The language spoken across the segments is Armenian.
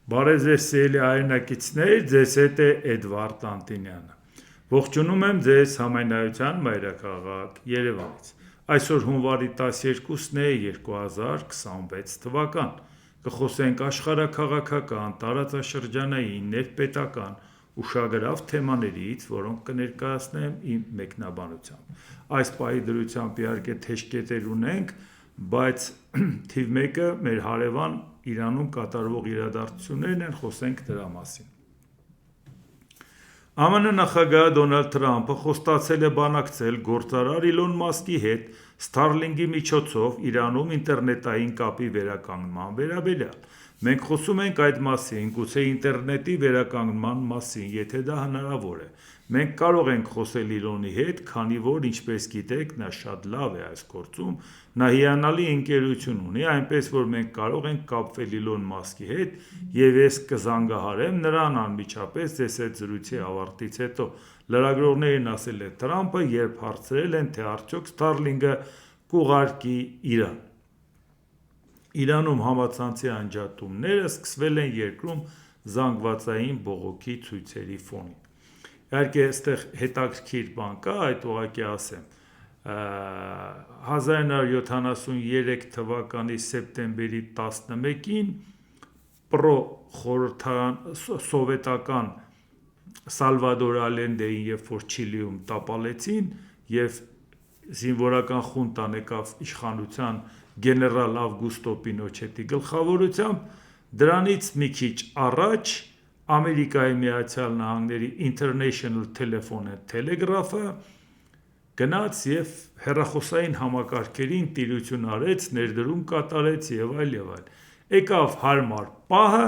Բարև ձեզ սիրելի հայրենակիցներ, ձեզ հետ է Էդվարդ Անտինյանը։ Ողջունում եմ ձեզ Համայնայության մայրաքաղաք Երևանից։ Այսօր հունվարի 12-ն է 2026 թվական։ Կխոսենք աշխարհաքաղաքական, տարածաշրջանային, ներպետական, ուշագրավ թեմաներից, որոնք կներկայացնեմ իմ մեկնաբանությամբ։ Այս պահի դրությամբ իհարկե թեժ կետեր ունենք, բայց թիվ 1-ը մեր հարևան Իրանում կատարվող իրադարձություններն են, խոսենք դրա մասին։ ԱՄՆ նախագահ Դոնալդ Թրամփը խոստացել է բանակցել գործարար Իլոն Մասկի հետ Starlink-ի միջոցով Իրանում ինտերնետային կապի վերականգնման վերաբերյալ։ Մենք խոսում ենք այդ մասին, գուցե ինտերնետի վերականգնման մասին, եթե դա հնարավոր է։ Մենք կարող ենք խոսել Իլոնի հետ, քանի որ, ինչպես գիտեք, նա շատ լավ է այս գործում, նա հիանալի ընկերություն ունի, այնպես որ մենք կարող ենք կապվել Իլոն Մասկի հետ եւ ես կզանգահարեմ նրան անմիջապես ձեզ հետ զրույցի ավարտից հետո։ Լրագրողներին ասել է Թրամփը, երբ հարցրել են, թե արդյոք Starlink-ը կուղարկի Իրան։ Իրանում համացանցի անջատումները սկսվել են երկրում զանգվածային բողոքի ցույցերի ֆոնին։ Իհարկե, այստեղ հետաքրքիր բան կա, այդ ուղղակի ասեմ։ 1973 թվականի սեպտեմբերի 11-ին սովետական Սալվադոր Ալենդեին, երբ որ Չիլիում տապալեցին եւ զինվորական խունտան եկավ իշխանության գեներալ Ավգուստո Պինոչետի գլխավորությամբ, դրանից մի քիչ առաջ Ամերիկայի Միացյալ Նահանգների International Telephone and Telegraph-ը գնաց եւ հեռախոսային համակարգերին տիրություն արեց, ներդրում կատարեց եւ այլ եւ այլ։ Եկավ հարմար պահը,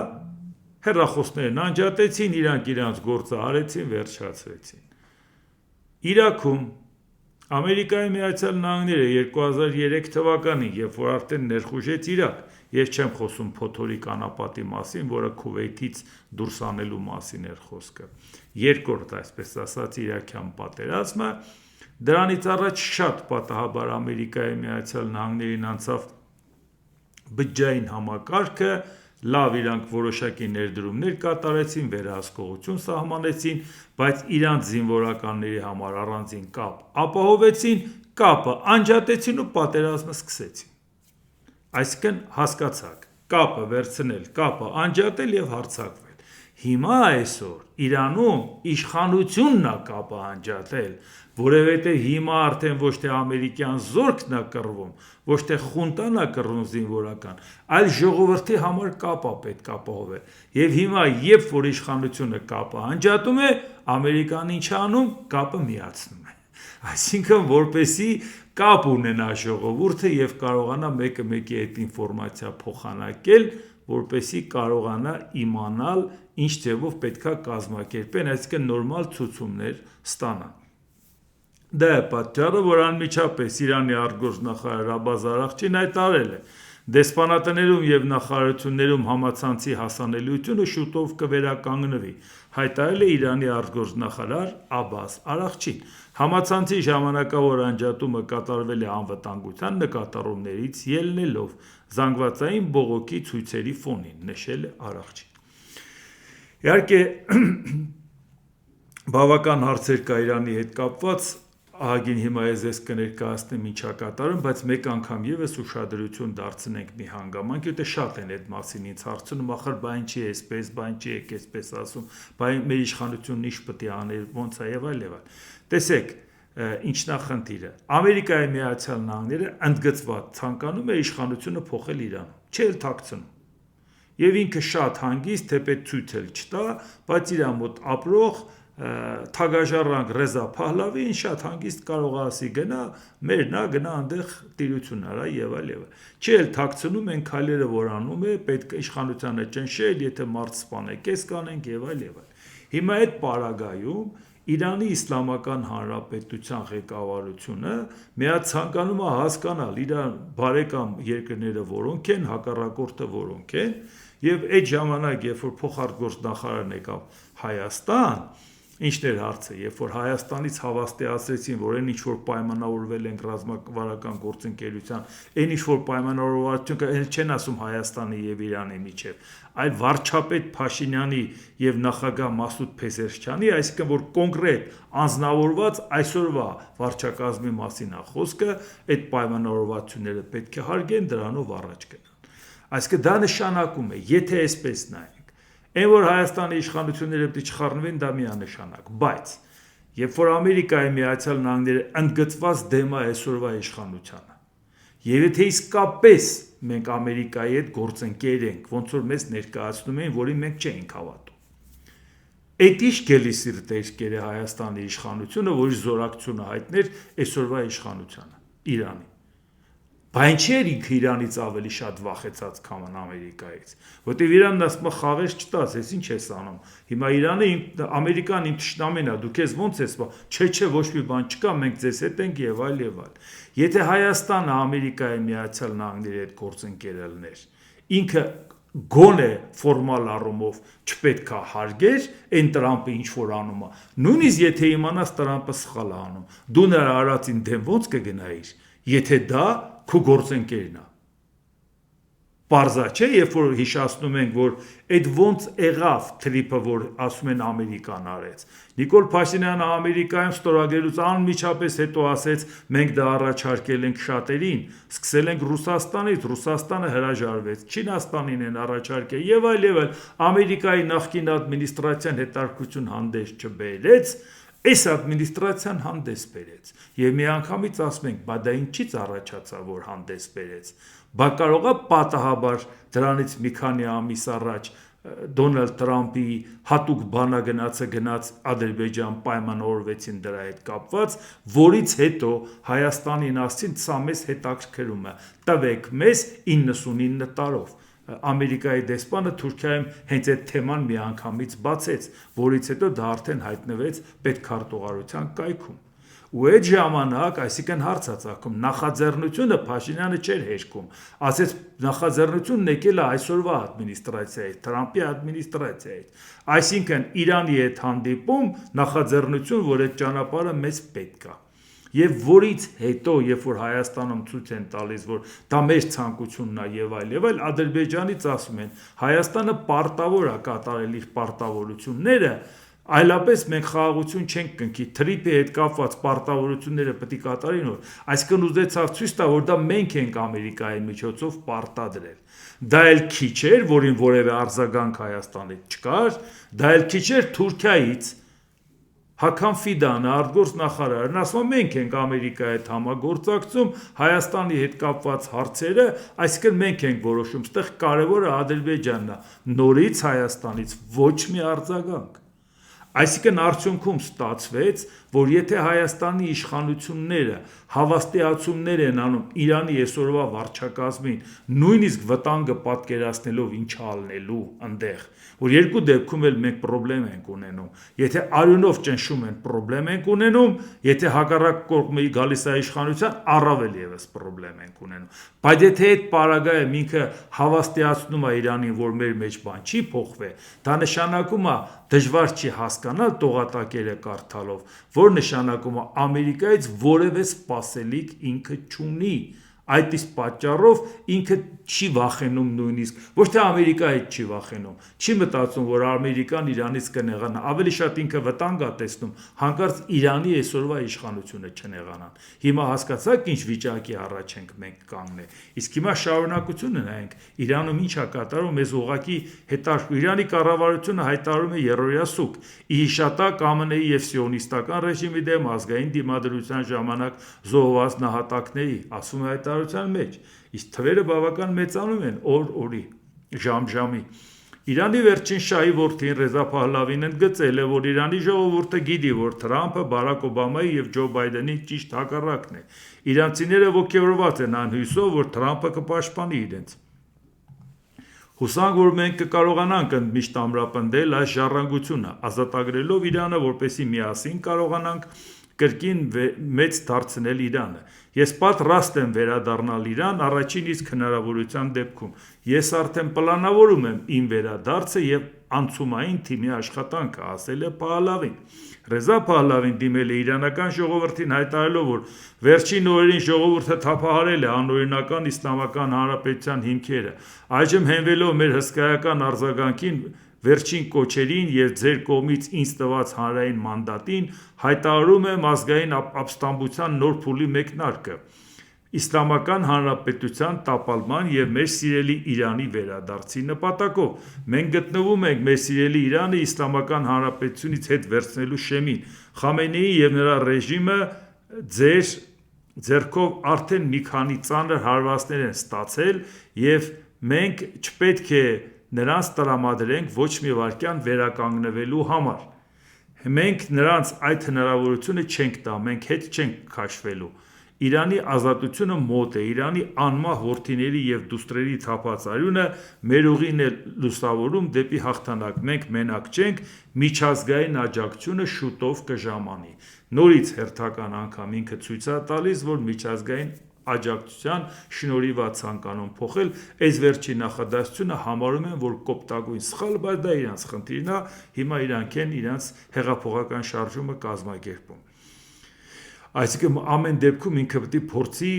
հեռախոսներն անջատեցին, իրանք իրանց գործը արեցին, վերջացրեցին։ Իրաքում Ամերիկայի Միացյալ Նահանգները 2003 թվականին, երբ որ արդեն ներխուժեց Իրաք, ես չեմ խոսում փոթորիկ անապատի մասին, որը Քուվեյթից դուրս անելու մասին էր խոսքը, երկրորդ, այսպես ասած, իրաքյան պատերազմը, դրանից առաջ շատ պատահաբար Ամերիկայի Միացյալ Նահանգներին անցավ բջջային համակարգը, լավ իրանք որոշակի ներդրումներ կատարեցին, վերահսկողություն սահմանեցին, բայց իրանց զինվորականների համար առանձին կապ ապահովեցին, կապը անջատեցին ու պատերազմը սկսեցին։ Այսինքն հասկացաք, կապը վերցնել, կապը անջատել եւ հարձակվել։ Հիմա այսօր Իրանում իշխանությունն է կապը անջատել, որովհետեւ հիմա արդեն ոչ թե ամերիկյան զորքն է կռվում, ոչ թե խունտան է կռվում զինվորական, այլ ժողովրդի համար կապ է պետք ապահովել։ Եվ հիմա, երբ որ իշխանությունը կապը անջատում է, Ամերիկան ինչ անում, կապը միացնում է։ Այսինքն, որպեսի կապ ունենա ժողովուրդը եւ կարողանա մեկը մեկի հետ ինֆորմացիա փոխանակել, որպեսի կարողանա իմանալ ինչ ձևով պետքա կազմակերպեն, այսինքն նորմալ ցուցումներ ստանան։ Դա է պատճառը, որ անմիջապես Իրանի արտգործնախարար Աբբաս Արաղչին հայտարարել է. դեսպանատներում եւ նախարարություններում համացանցի հասանելիությունը շուտով կվերականգնվի, հայտարարել է Իրանի արտգործնախարար Աբբաս Արաղչին։ Համացանցի ժամանակավոր անջատումը կատարվել է անվտանգության նկատառումներից ելնելով զանգվածային բողոքի ցույցերի ֆոնին, նշել է Արաղչին։ Իհարկե, բավական հարցեր կա Իրանի հետ կապված, ահագին հիմա ես ձեզ կներկայացնեմ ինչա կատարում, բայց մեկ անգամ եւս ուշադրություն դարձնենք մի հանգամանք, եթե շատ են այդ մասին ինձ հարցնում, ախր բա ինչի է այսպես, բա ինչի է այսպես ասում, բա մեր իշխանությունն ինչ պետք է աներ, ոնց է եւ այլ եւ այլ։ Տեսեք, ինչն է խնդիրը։ Ամերիկայի Միացյալ Նահանգները ընդգծված ցանկանում է իշխանությունը փոխել Իրանում, չէ՞ թաքցնում։ Եվ ինքը շատ հանգիստ, թեպետ ցույց էլ չտա, բայց իր մոտ ապրող Թագաժառանգ Ռեզա Փահլավին շատ հանգիստ կարող է ասի գնա, մերն է, գնա այնտեղ տիրություն արա եւ այլ եւ այլ։ Չի էլ թաքցնում են քայլերը, որ անում է, պետք է իշխանությանը ճնշել, եթե մարդ սպանեք, էս կանենք եւ այլ եւ այլ։ Հիմա այդ պարագայում Իրանի Իսլամական Հանրապետության ղեկավարությունը միացանկանում է հասկանալ իր բարեկամ երկրները որոնք են, հակառակորդը որոնք են, եւ այդ ժամանակ, երբ որ փոխարտգործնախարարն եկավ Հայաստան, Ինչն էր հարցը, երբ որ Հայաստանից հավաստիացրեցին, որ այն ինչ որ պայմանավորվել են ռազմավարական գործընկերության, այն ինչ որ պայմանավորվածությունը չեն ասում Հայաստանի եւ Իրանի միջեւ, այլ վարչապետ Փաշինյանի եւ նախագահ Մասուդ Փեզեշքյանի, այսինքն որ կոնկրետ անձնավորված այսօրվա վարչակազմի մասին է խոսքը, այդ պայմանավորվածությունները պետք է հարգեն, դրանով առաջ գնան։ Այսինքն դա նշանակում է, եթե այսպես նայենք, այն որ Հայաստանի իշխանությունները պետք է չխառնվեն, դա միանշանակ, բայց երբ որ Ամերիկայի Միացյալ Նահանգները ընդգծված դեմ է այսօրվա իշխանությանը, եւ եթե իսկապես մենք Ամերիկայի հետ գործընկեր ենք, ոնց որ մեզ ներկայացնում են, որին մենք չենք հավատում, այդ ինչ գելի սիրտեր է Հայաստանի իշխանությունը, որի զորակցությունը հայտներ այսօրվա իշխանությանը, Իրանի։ Բայց չէր ինքը Իրանից ավելի շատ վախեցած քան Ամերիկայից, որտեղ Իրանն ասում է խաղեր չտաս, ես ինչ ես անում։ Հիմա Իրանը Ամերիկան իմ թշնամին է, դու քեզ ոնց ես, չէ, ոչ մի բան չկա, մենք ձեզ հետ ենք եւ այլ եւ այլ։ Եթե Հայաստանը Ամերիկայի Միացյալ Նահանգների հետ գործընկեր լիներ, ինքը գոնե ֆորմալ առումով չպետք է հարգեր այն Տրամպը ինչ որ անում է։ Նույնիսկ եթե իմանաս Տրամպը սխալ է անում, դու նրա արածին դեմ ոնց կգնայիր, եթե դա քո գործընկերն է։ Պարզա չէ, երբ որ հիշացնում ենք, որ այդ ոնց եղավ թրիփը, որ ասում են Ամերիկան արեց։ Նիկոլ Փաշինյանը Ամերիկայում ստորագրելուց անմիջապես հետո ասեց, մենք դա առաջարկել ենք շատերին, սկսել ենք Ռուսաստանից, Ռուսաստանը հրաժարվեց, Չինաստանին են առաջարկել եւ այլ, Ամերիկայի նախկին ադմինիստրացիան հետաքրքրություն հանդես չբերեց, այս ադմինիստրացիան հանդես բերեց եւ միանգամից ասում ենք, բա դա ինչից առաջացավ, որ հանդես բերեց։ Բա կարող է պատահաբար դրանից մի քանի ամիս առաջ Դոնալդ Տրամպի հատուկ բանագնացը գնաց Ադրբեջան պայմանավորվեցին դրա հետ կապված, որից հետո Հայաստանին ասին, սա մեզ հետաքրքրում է, տվեք մեզ 99 տարով։ Ամերիկայի դեսպանը Թուրքիայում հենց այդ թեման միանգամից բացեց, որից հետո դա արդեն հայտնվեց պետքարտուղարության կայքում։ Ու այդ ժամանակ, այսինքն հարց է ծագում, նախաձեռնությունը Փաշինյանը չէր հերքում, ասեց նախաձեռնությունն եկել է այսօրվա ադմինիստրացիայից, Տրամպի ադմինիստրացիայից, այսինքն Իրանի հետ հանդիպում նախաձեռնություն, որ այդ ճանապարհը մեզ պետք է։ Եվ որից հետո, երբ որ Հայաստանում ցույց են տալիս, որ դա մեր ցանկությունն է եւ այլ, Ադրբեջանից ասում են, Հայաստանը պարտավոր է կատարել իր պարտավորությունները, այլապես մենք խաղաղություն չենք կնքի, թրիփի հետ կապված պարտավորությունները պետք է կատարեն, այսինքն ուզեցավ ցույց տա, որ դա մենք ենք Ամերիկայի միջոցով պարտադրել։ Դա էլ քիչ էր, որին որևէ արձագանք Հայաստանից չկար, դա էլ քիչ էր Թուրքիայից։ Հական Ֆիդանը, արտգործ նախարարն ասում է, մենք ենք Ամերիկայի հետ համագործակցում, Հայաստանի հետ կապված հարցերը, այսինքն մենք ենք որոշում, այստեղ կարևորը Ադրբեջանն է, նորից Հայաստանից ոչ մի արձագանք։ Այսինքն արդյունքում ստացվեց, որ եթե Հայաստանի իշխանությունները հավաստիացումներ են անում Իրանի այսօրվա վարչակազմին, նույնիսկ վտանգը պատկերացնելով ինչ ալնելու այնտեղ, որ երկու դեպքում էլ մենք խնդրեմ ենք ունենում, եթե արյունով ճնշում են խնդրեմ ենք ունենում, եթե հակառակ կողմի գալիս է իշխանության, առավել եւս խնդրեմ ենք ունենում, բայց եթե այդ պարագայում ինքը հավաստիացնում է Իրանին, որ մեր մեջ բան չի փոխվի, դա նշանակում է դժվար չի հասկանալ տողատակերը կարդալով, որ նշանակում է Ամերիկայից որևէ սպասելիք ինքը չունի, այդ իսկ պատճառով ինքը չի վախենում նույնիսկ, ոչ թե Ամերիկայից չի վախենում, չի մտածում, որ Ամերիկան Իրանից կնեղանա, ավելի շատ ինքը վտանգ է տեսնում, հանկարծ Իրանի այսօրվա իշխանությունը չնեղանան։ Հիմա հասկացաք ինչ վիճակի առաջ ենք մենք կանգնել, իսկ հիմա շարունակությունը նայենք, Իրանում ինչ է կատարում, մեզ ուղղակի հետաքրքիր, Իրանի կառավարությունը հայտարարում է երրորդյա սուկ, ի հիշատակ ԱՄՆ-ի եւ սիոնիստական ռեժիմի դեմ ազգային դիմադրության ժամանակ զոհված նահատակների, ասում է հայտարարության մեջ, իսկ թվերը բավական մեծանում են օր-օրի, ժամ-ժամի։ Իրանի վերջին շահի որդին Ռեզա Փահլավին ընդգծել է, որ Իրանի ժողովուրդը գիտի, որ Թրամփը Բարակ Օբամայի եւ Ջո Բայդենի ճիշտ հակառակն է։ Իրանցիները ոգևորված են անհույսով, որ Թրամփը կպաշտպանի իրենց։ Հուսանք, որ մենք կկարողանանք ընդմիշտ ամրապնդել այս ժառանգությունը, ազատագրելով Իրանը, որպեսզի միասին կարողանանք կրկին մեծ դարձնել Իրանը։ Ես պատրաստ եմ վերադառնալ Իրան առաջին իսկ հնարավորության դեպքում։ Ես արդեն պլանավորում եմ իմ վերադարձը եւ անցումային թիմի աշխատանքը, ասել է Փահլավին։ Ռեզա Փահլավին դիմել է իրանական ժողովրդին հայտարարելով, որ վերջին օրերին ժողովուրդը թափահարել է անօրինական Իսլամական Հանրապետության հիմքերը։ Այժմ հենվելով մեր հսկայական արձագանքին, վերջին կոչերին եւ ձեր կողմից ինձ տված հանրային մանդատին, հայտարարում եմ ազգային ապստամբության նոր փուլի մեկնարկը՝ Իսլամական Հանրապետության տապալման եւ մեր սիրելի Իրանի վերադարձի նպատակով։ Մենք գտնվում ենք մեր սիրելի Իրանը Իսլամական Հանրապետությունից հետ վերցնելու շեմին։ Խամենեի եւ նրա ռեժիմը ձեր ձեռքով արդեն մի քանի ծանր հարվածներ են ստացել եւ մենք չպետք է նրանց տրամադրենք ոչ մի վայրկյան վերականգնվելու համար։ Մենք նրանց այդ հնարավորությունը չենք տա, մենք հետ չենք քաշվելու։ Իրանի ազատությունը մոտ է, Իրանի անմահ որդիների եւ դուստրերի թափած արյունը մեր ուղին է լուսավորում դեպի հաղթանակ։ Մենք մենակ չենք, միջազգային աջակցությունը շուտով կժամանի։ Նորից հերթական անգամ ինքը ցույց է տալիս, որ միջազգային աջակցության շնորհիվ է ցանկանում փոխել, այս վերջի նախադասությունը համարում են, որ կոպտագույն սխալ, բայց դա իրանց խնդիրն է, հիմա իրանք են իրանց հեղափոխական շարժումը կազմակերպում։ Այսինքն ամեն դեպքում ինքը պետք է փորձի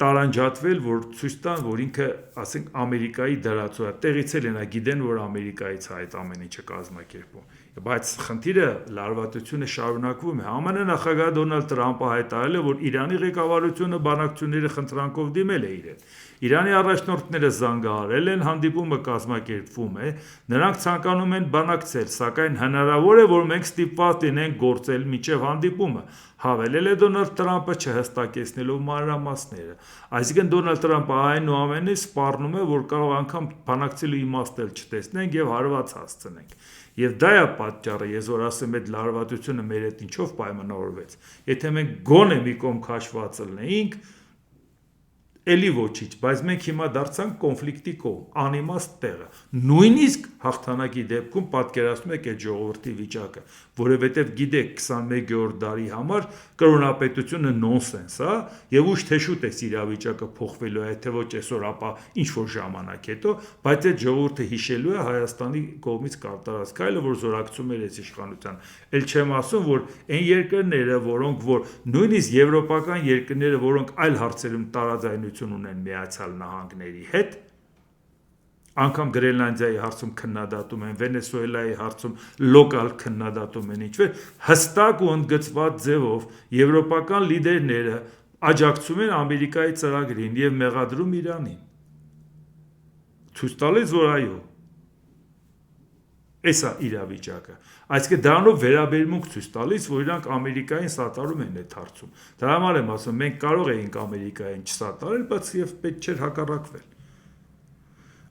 տարանջատվել, որ ցույց տան, որ ինքը, ասենք, Ամերիկայի դրածո է, տեղից էլ նա գիտեն, որ Ամերիկայից է այդ ամեն ինչը կազմակերպում։ Բայց խնդիրը լարվածությունը շարունակվում է։ ԱՄՆ նախագահ Դոնալդ Տրամպը հայտարարել է, որ Իրանի ղեկավարությունը բանակցությունների խնդրանքով դիմել է իրեն։ Իրանի առաջնորդները զանգահարել են, հանդիպումը կազմակերպվում է, նրանք ցանկանում են բանակցել, սակայն հնարավոր է, որ մենք ստիպված լինենք գործել մինչև հանդիպումը, հավելել է Դոնալդ Տրամպը չհստակեցնելով մանրամասները։ Այսինքն Դոնալդ Տրամպը այնուամենայնիվ սպառնում է, որ կարող անգամ բանակցելու իմաստ էլ չտեսնենք եւ հարված հասցնենք։ Եվ դա է պատճառը, ես որ ասեմ, այդ լարվածությունը մեր հետ ինչով պայմանավորվեց։ Եթե մենք գոնե մի կողմ քաշված լինեինք, էլի ոչինչ, բայց մենք հիմա դարձանք կոնֆլիկտի կողմ, անիմաստ տեղը։ Նույնիսկ հաղթանակի դեպքում պատկերացնում եք այդ ժողովրդի վիճակը, որովհետև գիտեք 21-րդ դարի համար կրոնապետությունը նոնսենս է, եւ ուշ թե շուտ է իրավիճակը փոխվելու է, եթե ոչ այսօր, ապա ինչ որ ժամանակ հետո, բայց այդ ժողովուրդը հիշելու է Հայաստանի կողմից կատարած քայլը, որ զորակցում էր այս իշխանության։ Էլ չեմ ասում, որ այն երկրները, որոնք որ նույնիսկ եվրոպական երկրները, որոնք այլ հարցերում տարաձայնություն ունեն Միացյալ Նահանգների հետ, անգամ Գրենլանդիայի հարցում քննադատում են, Վենեսուելայի հարցում լոկալ քննադատում են, ինչպես հստակ ու ընդգծված ձևով եվրոպական լիդերները աջակցում են Ամերիկայի ծրագրին եւ մեղադրում Իրանին։ Ցույց տալիս, որ այո, էսա իրավիճակը։ Այսինքն դրանով վերաբերմունք ցույց տալիս, որ իրանք Ամերիկային սատարում են այդ հարցում։ Դրա համար եմ ասում, մենք կարող էինք Ամերիկային չսատարել, բայց եւ պետք չէր հակառակվել։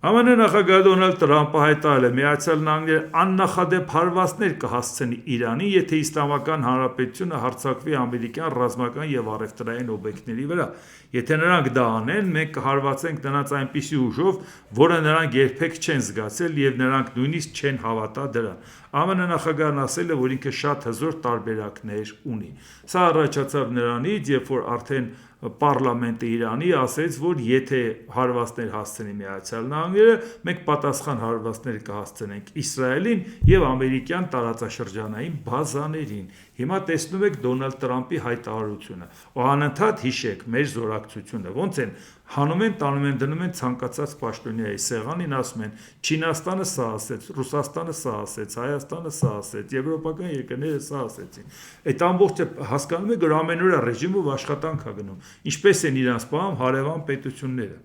ԱՄՆ նախագահ Դոնալդ Տրամպը հայտարարել է, Միացյալ Նահանգները աննախադեպ հարվածներ կհասցնի Իրանին, եթե Իսլամական Հանրապետությունը հարձակվի ամերիկյան ռազմական եւ առևտրային օբյեկտների վրա։ Եթե նրանք դա անեն, մենք կհարվածենք նրանց այնպիսի ուժով, որը նրանք երբեք չեն զգացել եւ նրանք նույնիսկ չեն հավատա դրան։ ԱՄՆ նախագահն ասել է, որ ինքը շատ հզոր տարբերակներ ունի։ Սա առաջացավ նրանից, երբ որ արդեն պարլամենտը Իրանի ասեց, որ եթե հարվածներ հասցնի Միացյալ Նահանգները, մենք պատասխան հարվածներ կհասցնենք Իսրայելին եւ ամերիկյան տարածաշրջանային բազաներին։ Հիմա տեսնում եք Դոնալդ Տրամպի հայտարարությունը։ Ու անընդհատ հիշեք մեր զորակցությունը, ոնց են հանում են, տանում են, դնում են ցանկացած պաշտոնյայի սեղանին, ասում են Չինաստանը սա ասեց, Ռուսաստանը սա ասեց, Հայաստանը սա ասեց, եվրոպական երկրները սա ասեցին։ Այդ ամբողջը հասկանում եք, որ ամենօրյա ռեժիմով աշխատանք է գնում, ինչպես են իրանց պահում հարևան պետությունները։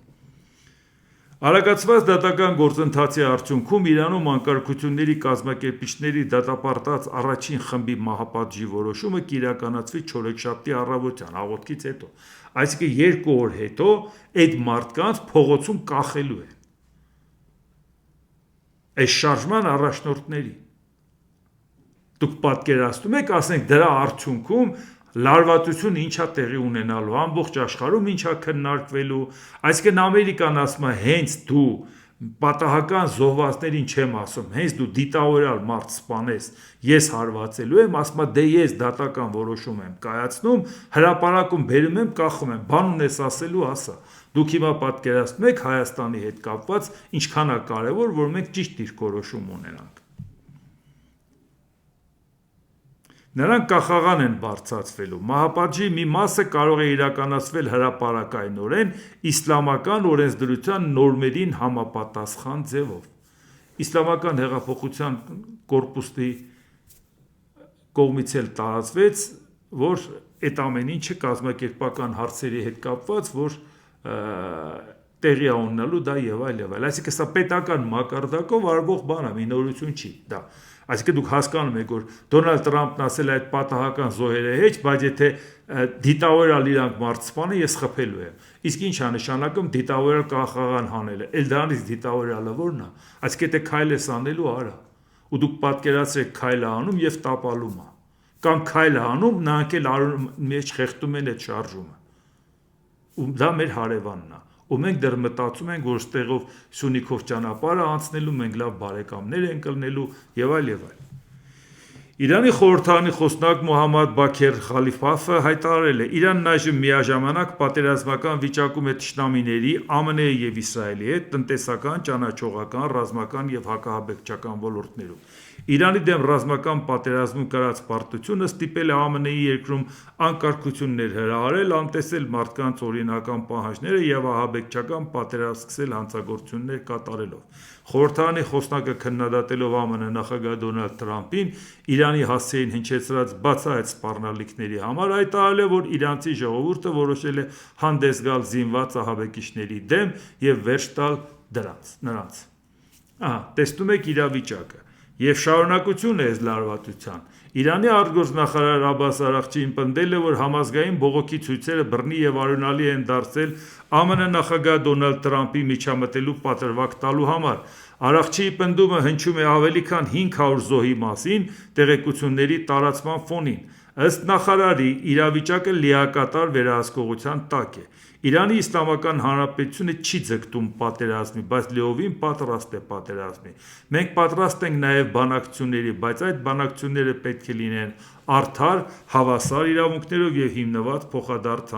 Արագացված դատական գործընթացի արդյունքում Իրանում անկարգությունների կազմակերպիչների դատապարտած առաջին խմբի մահապատժի որոշումը կիրականացվի չորեքշաբթի առավոտյան աղոթքից հետո։ Այսինքն 2 օր հետո այդ մարդկանց փողոցում կախելու է այս շարժման առաջնորդների։ Դուք պատկերացնում եք, ասենք դրա արդյունքում լարվածությունը ինչա տեղի ունենալու, ամբողջ աշխարհում ինչա քննարկվելու, այսինքն Ամերիկան ասում է հենց դու պատահական զոհվածներին չեմ ասում, հենց դու դիտավորյալ մարդ սպանես, ես հարվածելու եմ, ասում եմ, դե ես դատական որոշում եմ կայացնում, հրապարակում բերում եմ, կախում եմ, բան ունես ասելու, ասա։ Դուք հիմա պատկերացնում եք Հայաստանի հետ կապված ինչքան է կարևոր, որ մենք ճիշտ դիրքորոշում ունենանք։ Նրանք կախաղան են բարձրացվելու, մահապատժի մի մասը կարող է իրականացվել հրապարակայնորեն իսլամական օրենսդրության նորմերին համապատասխան ձևով։ Իսլամական հեղափոխության կորպուսի կողմից էլ տարածվեց, որ այդ ամեն ինչը կազմակերպական հարցերի հետ կապված, որ տեղի ունենալու դա եւ այլ եւ այլ։ Այսինքն սա պետական մակարդակով արվող բան է, մի նորություն չի դա։ Այսինքն դուք հասկանում եք, որ Դոնալդ Տրամփն ասել է այդ պատահական զոհերը հեչ, բայց եթե դիտավորյալ իրանք մարդ սպանը, ես խփելու եմ։ Իսկ ինչ է նշանակում դիտավորյալ կախաղան հանելը։ Էլ դրանից դիտավորյալը ո՞րն է։ Այսինքն եթե քայլ ես անելու, արա։ Ու դուք պատկերացրեք քայլը անում եւ տապալում է։ Կամ քայլը անում, նրանք էլ մեջ խեղդում են այդ շարժումը։ Ու դա մեր հարևանն է։ Ու մենք դեռ մտածում ենք, որ ստեղով Սյունիքով ճանապարհը անցնելու, մենք լավ բարեկամներ ենք ելնելու եւ այլ եւ այլ։ Իրանի խորհրդարանի խոսնակ Մոհամմադ Բաքեր Խալիֆաֆը հայտարարել է. Իրանն այժմ միաժամանակ պատերազմական վիճակում է թշնամիների, ԱՄՆ-ի եւ Իսրայելի հետ տնտեսական, ճանաչողական, ռազմական եւ հակահաբեկչական ոլորտներում։ Իրանի դեմ ռազմական պատերազմում կրած պարտությունը ստիպել է ԱՄՆ-ի երկրում անկարգություններ հրահարել, անտեսել մարդկանց օրինական պահանջները եւ ահաբեկչական պատերազմ սկսել հանցագործություններ կատարելով։ Խորհրդարանի խոսնակը քննադատելով ԱՄՆ նախագահ Դոնալդ Տրամփին Իրանի հասցեին հնչեցրած բացահայտ սպառնալիքների համար հայտարարել է, որ իրանցի ժողովուրդը որոշել է հանդես գալ զինված ահաբեկիչների դեմ եւ վերջ տալ նրանց։ Տեսնում եք իրավիճակը եւ շարունակություն է այս լարվածության։ Իրանի արտգործնախարար Աբբաս Արաղչին պնդել է, որ համազգային բողոքի ցույցերը բռնի եւ արյունալի են դարձել ԱՄՆ նախագահ Դոնալդ Տրամփի միջամտելու պատրվակ տալու համար։ Արաղչիի պնդումը հնչում է ավելի քան 500 զոհի մասին տեղեկությունների տարածման ֆոնին։ Ըստ նախարարի, իրավիճակը լիակատար վերահսկողության տակ է։ Իրանի Իսլամական Հանրապետությունը չի ձգտում պատերազմի, բայց լիովին պատրաստ է պատերազմի։ Մենք պատրաստ ենք նաև բանակցությունների, բայց այդ բանակցությունները պետք է լինեն արդար, հավասար իրավունքներով եւ հիմնված փոխադարձ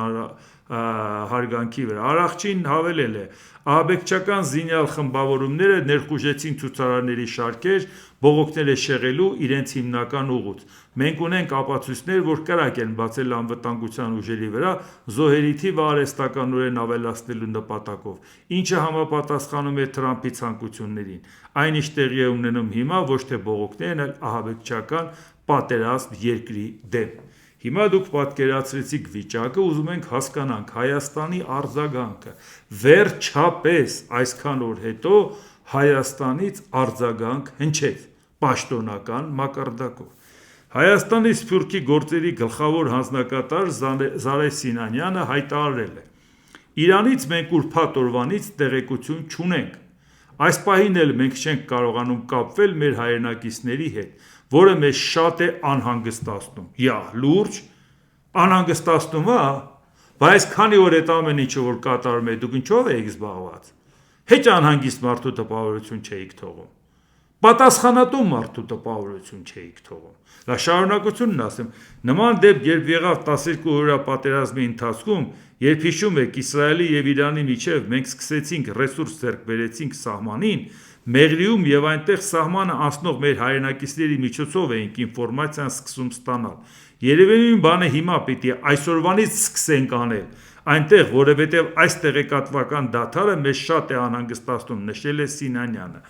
հարգանքի վրա։ Արաղչին հավելել է. ահաբեկչական զինյալ խմբավորումները ներխուժեցին ցուցարարների շարքեր, բողոքները շեղելու իրենց հիմնական ուղուց։ Մենք ունենք ապացույցներ, որ կրակ են բացել անվտանգության ուժերի վրա զոհերի թիվը արհեստականորեն ավելացնելու նպատակով, ինչը համապատասխանում է Թրամփի ցանկություններին։ Այն ինչ տեղի է ունենում հիմա ոչ թե բողոքներն, այլ ահաբեկչական պատերազմ երկրի դեմ։ Հիմա դուք պատկերացրեցիք վիճակը, ուզում ենք հասկանանք Հայաստանի արձագանքը։ Վերջապես այսքան օր հետո Հայաստանից արձագանք հնչեց պաշտոնական մակարդակով։ Հայաստանի Սփյուռքի գործերի գլխավոր հանձնակատար Զարեհ Սինանյանը հայտարարել է. Իրանից մենք ուրբաթ օրվանից տեղեկություն չունենք։ Այս պահին էլ մենք չենք կարողանում կապվել մեր հայրենակիցների հետ, որը մեզ շատ է անհանգստացնում։ Լուրջ անհանգստացնում է, բայց քանի որ այդ ամեն ինչը որ կատարում է, դուք ինչով եք զբաղված։ Հեչ անհանգիստ մարդու տպավորություն չէիք թողում։ Պատասխանատու մարդու տպավորություն չէիք թողում։ Դա շարունակությունն ասեմ, նման դեպք երբ եղավ 12 օրյա պատերազմի ընթացքում, երբ հիշում եք Իսրայելի եւ Իրանի միջև մենք սկսեցինք ռեսուրս ձեռք բերեցինք սահմանին, Մեղրիում եւ այնտեղ սահմանը անցնող մեր հայրենակիցների միջոցով էինք ինֆորմացիան սկսում ստանալ։ Երևի մի բանը հիմա պիտի այսօրվանից սկսենք անել այնտեղ, որովհետեւ այս տեղեկատվական դադարը մեզ շատ է անհանգստացնում, նշել է Սինանյանը։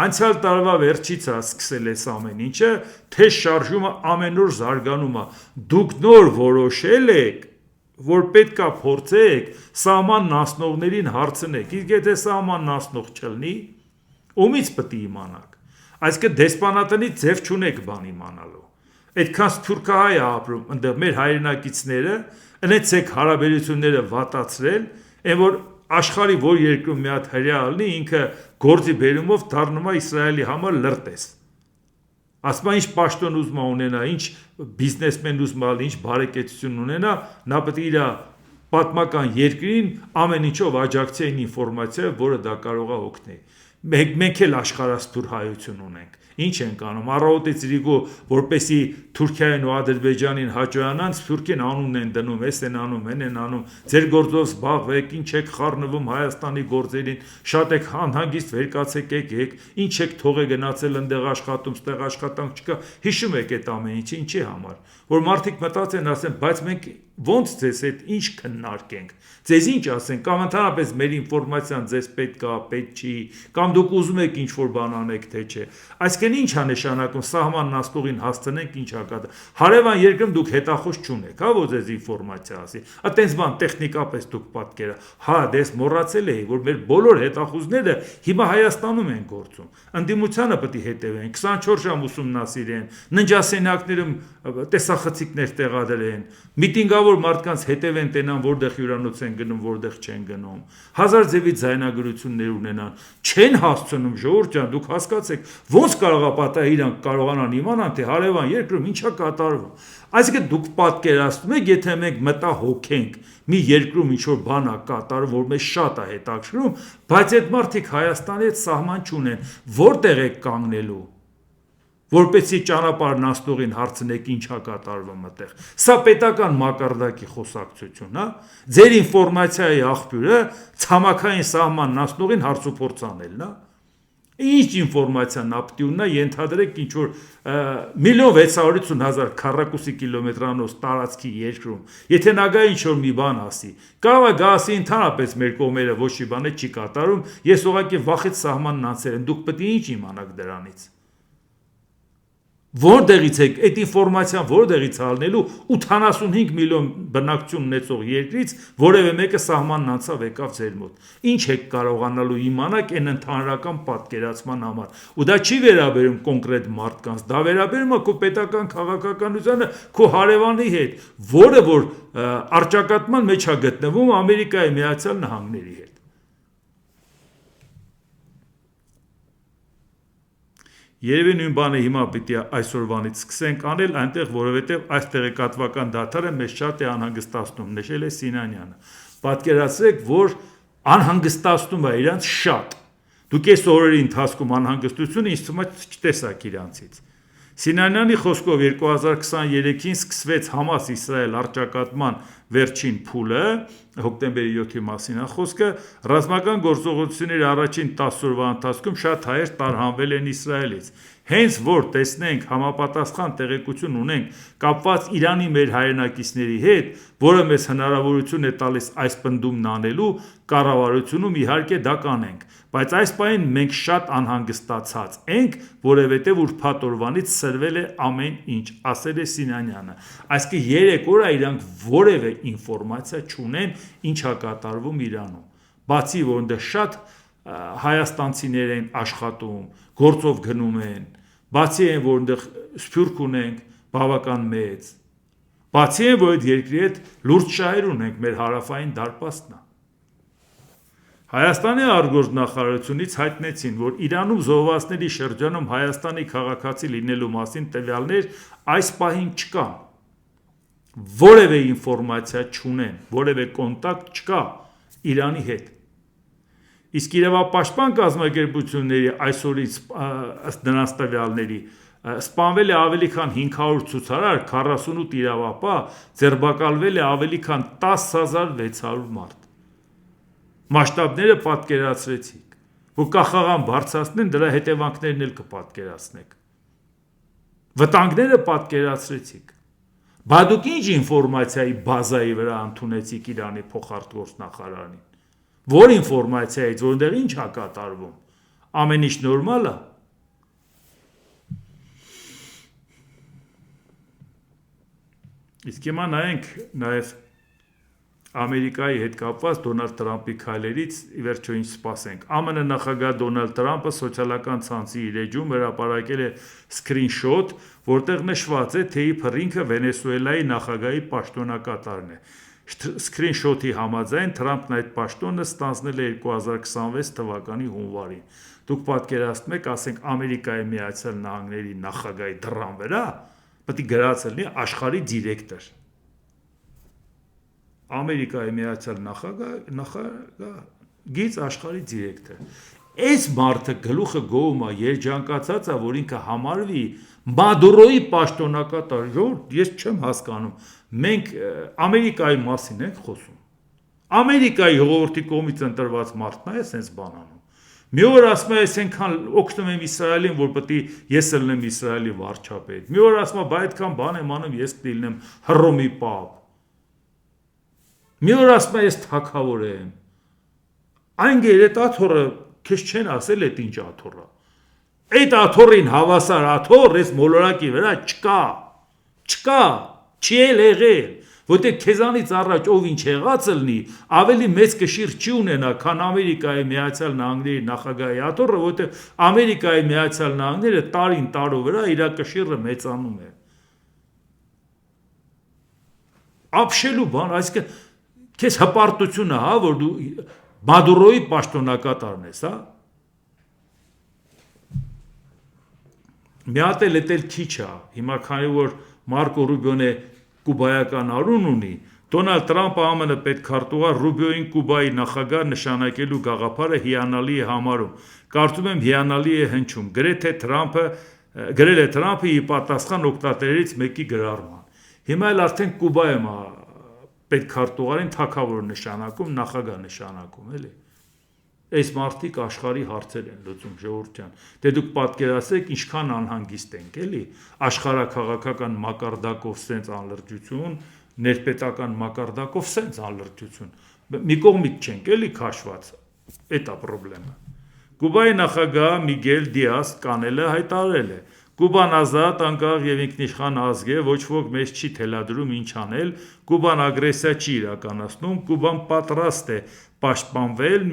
Անցյալ տարվա վերջից է սկսել այս ամեն ինչը, թե շարժումը ամեն օր զարգանում է։ Դուք նոր որոշել եք, որ պետքա փորձեք սահմանն անցնողներին հարցնեք։ Իսկ եթե սահմանն անցնող չլինի, ումից պետք է իմանաք։ Այսինքն դեսպանատնի ձև չունեք բան իմանալու։ Այդքան սփյուռքահայ է ապրում, այնտեղ մեր հայրենակիցները, ընեցեք հարաբերությունները վատացրել, այն որ աշխարհի որ երկրում մի հատ հրյա լինի, ինքը գործի բերումով դառնում է Իսրայելի համար լրտես։ Ասում է ինչ պաշտոն ուզում է ունենա, ինչ բիզնեսմեն ուզում է, ինչ բարեկեցություն ունենա, նա պետք է իր պատմական երկրին ամեն ինչով աջակցի այն ինֆորմացիայով, որը դա կարող է օգնել։ մենք էլ աշխարհասփյուր հայություն ունենք։ Ինչ ենք անում, առավոտից իրիկո, որպեսի Թուրքիային ու Ադրբեջանին հաջողանան, Սփյուռքին անունն են դնում, էս են անում, են անում, ձեր գործով զբաղվեք, ինչ եք խառնվում Հայաստանի գործերին, շատ եք անհանգիստ վեր կացեք, եք, ինչ եք թողե գնացել ընդեղ աշխատում, ստեղ աշխատանք չկա, հիշում եք այդ ամեն ինչը, ինչի համար, որ մարդիկ մտածեն, ասեն, բայց մենք ոնց ձեզ հետ ինչ քննարկենք, ձեզ ինչ ասենք, կամ ընդհանրապես մեր ինֆորմացիան ձեզ պետք է, պետք չի, կամ դուք ուզում եք ինչ-որ բան անեք, թե չէ։ Այսինքն ինչ է նշանակում սահմանն աստուղին հասցնենք, ինչ է կատարվում։ Հարևան երկրում դուք հետախոս չունեք, հա, որ ձեզ ինֆորմացիա ասի։ Այտենց բան տեխնիկապես դուք պատկերա։ Հա, դες մոռացել էի, որ մեր բոլոր հետախուզները հիմա Հայաստանում են գործում։ Ընդդիմությանը պետք է հետևեն, 24 ժամ ուսումնասիրեն, ննջասենյակներում տեսախցիկներ տեղադրեն, միտինգավոր մարդկանց հետևեն, տենան որտեղ հյուրանոց են գնում, որտեղ չեն գնում, հազար ձևի ձայնագրություններ ունենան, չեն հասցնում, ժողովուրդ ջան, դուք հասկացեք, ոնց կարող է պատահել իրանք կարողանան իմանան, թե հարևան երկրում ինչա կատարվում։ Այսինքն դուք պատկերացնում եք, եթե մենք մտահոգենք մի երկրում ինչ-որ բան է կատարվում, որ մեզ շատ է հետաքրքրում, բայց այդ մարդիկ Հայաստանի հետ սահման չունեն, որտեղ եք կանգնելու, որպեսզի ճանապարհն աստուղին հարցնեք ինչա կատարվում այդտեղ։ Սա պետական մակարդակի խոսակցություն, հա։ Ձեր ինֆորմացիայի աղբյուրը ցամաքային սահմանն աստուղին հարցուփորձ անելն է։ Ինչ ինֆորմացիան ապտիունն է, ենթադրեք ինչ որ 1.650.000 քառակուսի կիլոմետրանոց տարածքի երկրում, եթե նա գա ինչ որ մի բան ասի, կարող է գա ասի ընդհանրապես մեր կողմերը ոչ մի բան չի կատարում, ես ուղղակի վախից սահմանն անցել եմ, դուք պետք է ինչ իմանաք դրանից։ Որտեղից եք այդ ինֆորմացիան որտեղից ալնելու 85 միլիոն բնակչություն ունեցող երկրից որևէ մեկը սահմանն անցավ եկավ ձեր մոտ։ Ինչ եք կարողանալու իմանալ այն ընդհանրական պատկերացման համար։ Ու դա չի վերաբերում կոնկրետ մարդկանց, դա վերաբերում է քո պետական քաղաքականությանը, քո հարևանի հետ, որը որ առճակատման մեջ է գտնվում Ամերիկայի Միացյալ Նահանգների հետ։ Երևի նույն բանը հիմա պիտի այսօրվանից սկսենք անել այնտեղ, որովհետև այս տեղեկատվական դադարը մեզ շատ է անհանգստացնում, նշել է Սինանյանը։ Պատկերացրեք, որ անհանգստացնում է իրանց շատ։ Դուք այս օրերի ընթացքում անհանգստությունը ինձ թվում է չտեսաք իրանցից։ Սինանյանի խոսքով 2023-ին սկսվեց Համաս-Իսրայել առճակատման վերջին փուլը, հոկտեմբերի 7-ի մասին է խոսքը, ռազմական գործողությունների առաջին 10 օրվա ընթացքում շատ հայեր տարհանվել են Իսրայելից։ Հենց որ տեսնենք համապատասխան տեղեկություն ունենք կապված Իրանի մեր հայրենակիցների հետ, որը մեզ հնարավորություն է տալիս այս պնդումն անելու, կառավարությունում իհարկե դա կանենք, բայց այս պահին մենք շատ անհանգստացած ենք, որովհետև ուրբաթ օրվանից սրվել է ամեն ինչ, ասել է Սինանյանը։ Այսինքն 3 օր է իրանք որևէ ինֆորմացիա չունեն, ինչ է կատարվում Իրանում։ Բացի որ այնտեղ շատ հայաստանցիներ են աշխատում, գործով գնում են, բացի այն որ այնտեղ սփյուռք ունենք բավական մեծ, բացի այն որ այդ երկրի հետ լուրջ շահեր ունենք, մեր հարավային դարպասն է։ Հայաստանի արտգործնախարարությունից հայտնեցին, որ Իրանում զոհվածների շրջանում Հայաստանի քաղաքացի լինելու մասին տվյալներ այս պահին չկան։ Որևէ ինֆորմացիա չունեն, որևէ կոնտակտ չկա Իրանի հետ։ Իսկ իրավապաշտպան կազմակերպությունների այսօրից ըստ նրանց տվյալների սպանվել է ավելի քան 500 ցուցարար, 48 իրավապահ, ձերբակալվել է ավելի քան 10,600 մարդ։ Մասշտաբները պատկերացրեցիք, որ կախաղան բարձրացնեն, դրա հետևանքներն էլ կպատկերացնեք։ Վտանգները պատկերացրեցիք։ Բա դուք ինչ ինֆորմացիայի բազայի վրա ընդունեցիք Իրանի փոխարտգործնախարարին։ Որ ինֆորմացիայից, որտեղ ինչ է կատարվում, ամեն ինչ նորմալ է։ Իսկ հիմա նայենք նաև Ամերիկայի հետ կապված Դոնալդ Տրամփի քայլերից ի վերջո ինչ սպասենք։ ԱՄՆ նախագահ Դոնալդ Տրամփը սոցիալական ցանցի իր էջում հրապարակել է սկրինշոտ, որտեղ նշված է, թե իբր ինքը Վենեսուելայի նախագահի պաշտոնակատարն է։ Սկրինշոթի համաձայն Տրամփն այդ պաշտոնը ստանձնել է 2026 թվականի հունվարին։ Դուք պատկերացնում եք, ասենք Ամերիկայի Միացյալ Նահանգների նախագահի դռան վրա պետք է գրած լինի աշխարհի դիրեկտոր։ Ամերիկայի Միացյալ նախագահ գից աշխարհի դիրեկտոր։ Այս մարդը գլուխը գովում է երջանկացած է, որ ինքը համարվի Մադուրոյի պաշտոնակատար, ժողովուրդ, ես չեմ հասկանում, մենք Ամերիկայի մասին ենք խոսում։ Ամերիկայի ժողովրդի կողմից ընտրված մարդն է սենց բան անում։ Մի օր ասում է, ես այնքան օգնում եմ Իսրայելին, որ պետք է ես լինեմ Իսրայելի վարչապետ։ Մի օր ասում է, բա այդքան բան եմ անում, ես լինեմ Հռոմի պապ։ Մի օր ասում է, ես թագավոր եմ։ Այն գերետ աթոռը քեզ չեն ասել այդ ինչ աթոռը։ Այդ աթոռին հավասար աթոռ այս մոլորակի վրա չկա, չի եղել, որտեղ քեզանից առաջ ով ինչ եղած լինի, ավելի մեծ կշիռ չի ունենա, քան Ամերիկայի Միացյալ Նահանգների նախագահի աթոռը, որտեղ Ամերիկայի Միացյալ Նահանգները տարին տարու վրա իր կշիռը մեծանում է։ Ապշելու բան, այսինքն քեզ հպարտությունը, հա, որ դու Մադուրոյի պաշտոնակատարն ես, հա։ Մի հատ էլ քիչ է, հիմա քանի որ Մարկո Ռուբիոն է կուբայական արուն ունի, Դոնալդ Տրամպը ԱՄՆ պետքարտուղար Ռուբիոյին Կուբայի նախագահ նշանակելու գաղափարը հիանալի է համարում։ Կարծում եմ հիանալի է հնչում, գրել է Տրամպը ի պատասխան օգտատերերից մեկի գրառման։ Հիմա էլ արդեն Կուբայում է պետքարտուղարին թագավոր նշանակում, նախագահ նշանակում, էլի։ Այս մարդիկ աշխարհի հարցեր են լուծում, ժողովուրդ ջան։ Դե դուք պատկերացրեք ինչքան անհանգիստ ենք, էլի։ Աշխարհակաղակական մակարդակով սենց անլրջություն, ներպետական մակարդակով սենց անլրջություն։ Մի կողմից չենք, էլի քաշված։ Էդ է խնդրեմը։ Կուբայի նախագահ Միգել Դիազ Կանելը հայտարարել է. Կուբան ազատ, անկախ եւ ինքնիշխան ազգ է, ոչ ոք մեզ չի թելադրում ինչ անել, Կուբան ագրեսիա չի իրականացնում, Կուբան պատրաստ է պաշտպանվել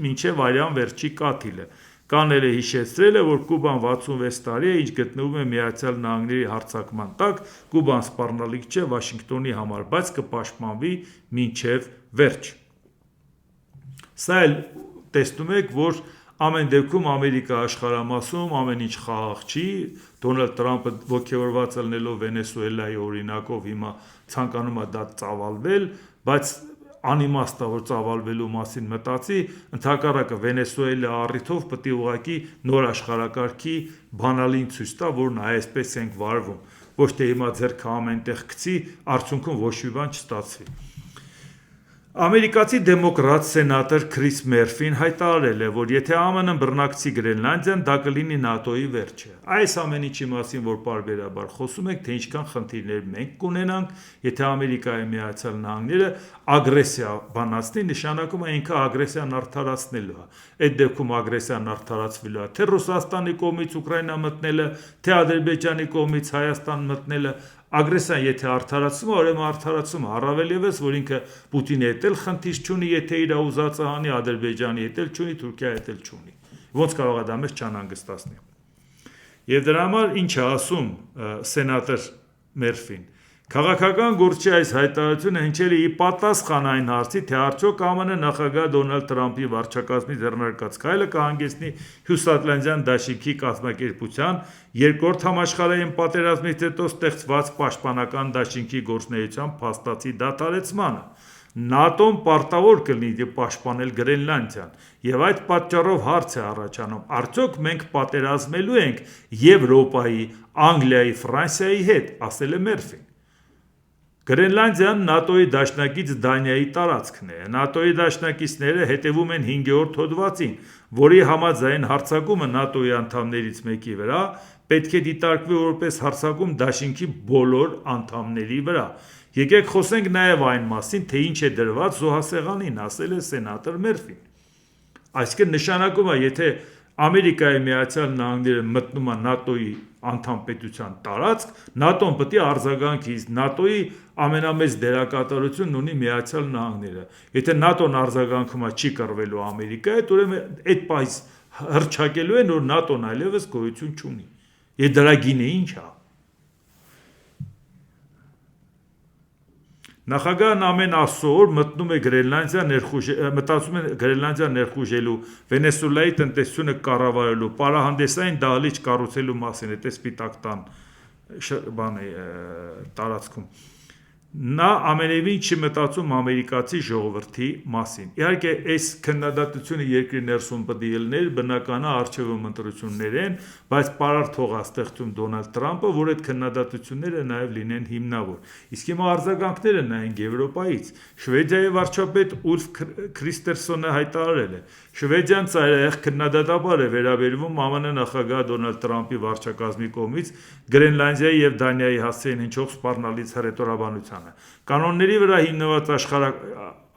մինչև արյան վերջի կաթիլը։ Կանելը հիշեցրել է, որ Կուբան 66 տարի է, ինչ գտնվում է Միացյալ Նահանգների հարձակման տակ, Կուբան սպառնալիք չէ Վաշինգտոնի համար, բայց կպաշտպանվի մինչև վերջ։ Սա էլ տեսնում եք, որ ամեն դեպքում Ամերիկա աշխարհամասում ամեն ինչ խաղաղ չի, Դոնալդ Տրամպը ոգևորված ելնելով Վենեսուելայի օրինակով հիմա ցանկանում է դա ծավալվել, բայց անիմաստ է որ ծավալվելու մասին մտածի, ընդհակառակը Վենեսուելա առիթով պետք է ուղղակի նոր աշխարհակարգի բանալին ցույց տա, որ նա այսպես ենք վարվում, ոչ թե հիմա ձեռքը ամենտեղ գցի, արդյունքում ոչ մի բան չստացվի։ Ամերիկացի դեմոկրատ սենատոր Քրիս Մերֆին հայտարարել է, որ եթե ԱՄՆ-ն բռնակցի Գրենլանդիան, դա կլինի ՆԱՏՕ-ի վերջը։ Այս ամեն ինչի մասին, որ պարբերաբար խոսում եք, թե ինչքան խնդիրներ մենք կունենանք, եթե Ամերիկայի Միացյալ Նահանգները ագրեսիա բանացնի, նշանակում է ինքը ագրեսիան արդարացնելու է։ Այդ դեպքում ագրեսիան արդարացվելու է թե Ռուսաստանի կողմից Ուկրաինա մտնելը, թե Ադրբեջանի կողմից Հայաստան մտնելը, ագրեսիան եթե արդարացում է, ուրեմն արդարացում է, առավել ևս, որ ինքը Պուտինի հետ էլ խնդիր չունի, եթե իր ուզածը անի, Ադրբեջանի հետ էլ չունի, Թուրքիայի հետ էլ չունի։ Ոնց կարող է դա մեզ չանհանգստացնի։ Եվ դրա համար ինչ է ասում սենատոր Մերֆին։ Քաղաքական գործի այս հայտարարությունը հնչել է ի պատասխան այն հարցի, թե արդյոք ԱՄՆ նախագահ Դոնալդ Տրամփի վարչակազմի ձեռնարկած քայլը կհանգեցնի Հյուսատլանտյան դաշինքի կազմակերպության երկրորդ համաշխարհային պատերազմից հետո ստեղծված պաշտպանական դաշինքի գործունեության փաստացի դադարեցմանը։ ՆԱՏՕ-ն պարտավոր կլինի պաշտպանել Գրենլանդիան, եւ այդ պատճառով հարց է առաջանում. արդյոք մենք պատերազմելու ենք Եվրոպայի, Անգլիայի, Ֆրանսիայի հետ, ասել է Մերֆին։ Գրենլանդիան ՆԱՏՕ-ի դաշնակից Դանիայի տարածքն է։ ՆԱՏՕ-ի դաշնակիցները հետևում են 5-րդ հոդվածին, որի համաձայն հարձակումը ՆԱՏՕ-ի անդամներից մեկի վրա պետք է դիտարկվի որպես հարձակում դաշինքի բոլոր անդամների վրա։ Եկեք խոսենք նաև այն մասին, թե ինչ է դրված զոհասեղանին, ասել է սենատոր Մերֆին։ Այսինքն նշանակում է, եթե Ամերիկայի Միացյալ Նահանգները մտնում է ՆԱՏՕ-ի անդամ պետության տարածք, ՆԱՏՕ-ն պետք է արձագանքի, ՆԱՏՕ-ի ամենամեծ դերակատարությունն ունի Միացյալ Նահանգները։ Եթե ՆԱՏՕ-ն արձագանքում է չի կռվելու Ամերիկայի հետ, ուրեմն այդ պայս հռչակելու է, որ ՆԱՏՕ-ն այլևս գոյություն չունի։ Եվ դրա գինը ի՞նչ է։ Նախագահն ամեն ասոր մտնում է Գրենլանդիա ներխուժելու, Վենեսուելայի տնտեսությունը կառավարելու, պարահանդեսային դահլիճ կառուցելու մասին, այդ սպիտակ տան տարածքում։ Նա ամենևին չի մտածում ամերիկացի ժողովրդի մասին։ Իհարկե, այս քննադատությունը երկրի ներսում պետք է ելներ, բնականա արժևում ընտրություններ են, բայց պարարտ հող է ստեղծում Դոնալդ Տրամպը, որ այդ քննադատությունները նաև լինեն հիմնավոր։ Իսկ հիմա արձագանքները նայենք Եվրոպայից։ Շվեդիայի վարչապետ Ուլֆ Քրիստերսոնը հայտարարել է. Շվեդիան ծայրահեղ քննադատաբար է վերաբերվում ԱՄՆ նախագահ Դոնալդ Տրամպի վարչակազմի կողմից Գրենլանդիայի և Դանիայի հասցեին հնչող սպառնալից հռետորաբանությանը։ Կանոնների վրա հիմնված